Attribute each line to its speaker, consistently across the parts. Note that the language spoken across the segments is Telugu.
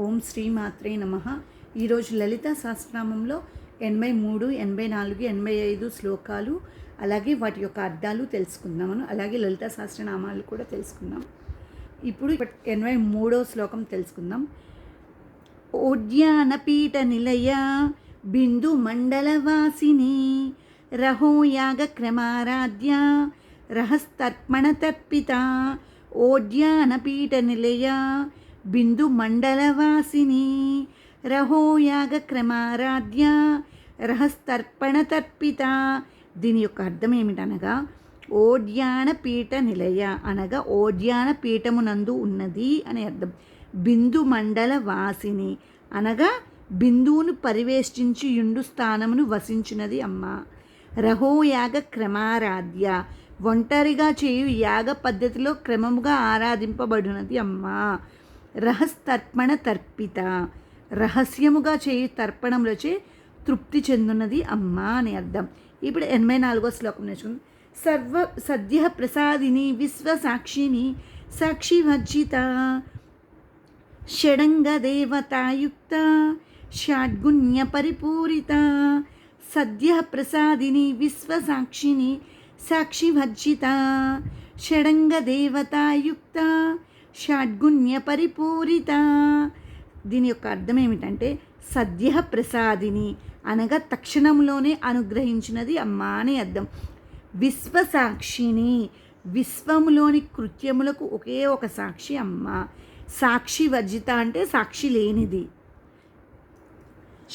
Speaker 1: ఓం శ్రీ మాత్రే నమః. ఈరోజు లలిత సహస్రనామంలో 83, 84, 85 శ్లోకాలు, అలాగే వాటి యొక్క అర్థాలు తెలుసుకుందామను. అలాగే లలిత సహస్రనామాలు కూడా తెలుసుకుందాం. ఇప్పుడు 83వ శ్లోకం తెలుసుకుందాం. ఓడ్యానపీఠ నిలయ బిందు మండలవాసిని రహోయాగ క్రమారాధ్య రహస్తర్పణ తర్పిత. ఓడ్యానపీఠ నిలయ బిందు మండలవాసిని రహోయాగ క్రమారాధ్య రహస్తర్పణ తర్పిత. దీని యొక్క అర్థం ఏమిటనగా, ఓడ్యాన పీఠ నిలయ అనగా ఓడ్యాన పీఠమునందు ఉన్నది అని అర్థం. బిందు మండల వాసిని అనగా బిందువును పరివేష్టించి యుండు స్థానమును వసించినది అమ్మ. రహోయాగ క్రమారాధ్య ఒంటరిగా చేయు యాగ పద్ధతిలో క్రమముగా ఆరాధింపబడినది అమ్మ. రహస్తర్పణ తర్పిత రహస్యముగా చేయు తర్పణములచే తృప్తి చెందున్నది అమ్మ అని అర్థం. ఇప్పుడు 84వ శ్లోకం నేర్చుకుందాం. సద్య ప్రసాదిని విశ్వసాక్షిని సాక్షివర్జిత షడంగ దేవతాయుక్త షడ్గుణ్య పరిపూరిత. సద్య ప్రసాదిని విశ్వసాక్షిని సాక్షివర్జిత షడంగ దేవతాయుక్త షడ్గుణ్య పరిపూరిత. దీని యొక్క అర్థం ఏమిటంటే, సద్య ప్రసాదిని అనగా తక్షణంలోనే అనుగ్రహించినది అమ్మ అని అర్థం. విశ్వసాక్షిని విశ్వములోని కృత్యములకు ఒకే ఒక సాక్షి అమ్మ. సాక్షి వర్జిత అంటే సాక్షి లేనిది.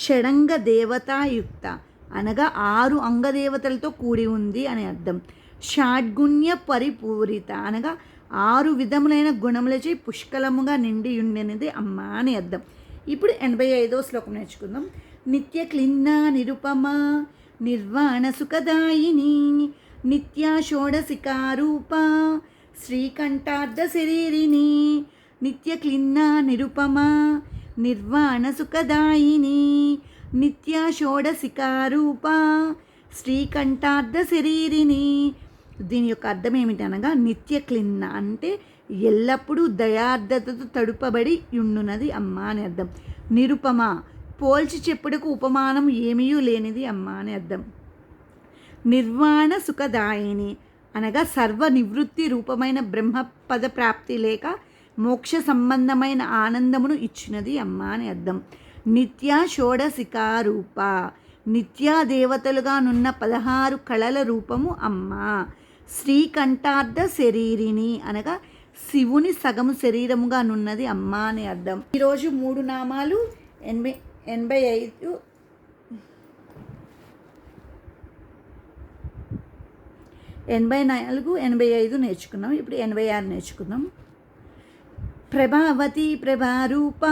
Speaker 1: షడంగ దేవతాయుక్త అనగా 6 అంగదేవతలతో కూడి ఉంది అని అర్థం. షడ్గుణ్య పరిపూరిత అనగా 6 విధములైన గుణములచే పుష్కలముగా నిండి ఉండినది అమ్మ అని అర్థం. ఇప్పుడు 85వ శ్లోకం నేర్చుకుందాం. నిత్య క్లిన్నా నిరుపమా నిర్వాణ సుఖదాయిని నిత్యా షోడశికారూప శ్రీకంఠార్ధ శరీరిని. నిత్య క్లిన్నా నిరుపమా నిర్వాణ సుఖదాయిని నిత్యా షోడశికారూప శ్రీకంఠార్ధ శరీరిని. దీని యొక్క అర్థం ఏమిటనగా, నిత్య క్లిన్న అంటే ఎల్లప్పుడూ దయార్థతతో తడుపబడి ఉండునది అమ్మ అని అర్థం. నిరుపమ పోల్చి చెప్పుటకు ఉపమానం ఏమీ లేనిది అమ్మ అని అర్థం. నిర్వాణ సుఖదాయిని అనగా సర్వ నివృత్తి రూపమైన బ్రహ్మపద ప్రాప్తి లేక మోక్ష సంబంధమైన ఆనందమును ఇచ్చినది అమ్మ అని అర్థం. నిత్య షోడశికారూప నిత్యా దేవతలుగా నున్న 16 కళల రూపము అమ్మ. శ్రీకంఠార్ధ శరీరిని అనగా శివుని సగము శరీరముగా నున్నది అమ్మ అని అర్థం. ఈరోజు 3 నామాలు 85, 84, 85 నేర్చుకున్నాం. ఇప్పుడు 86 నేర్చుకుందాం. ప్రభావతి ప్రభారూప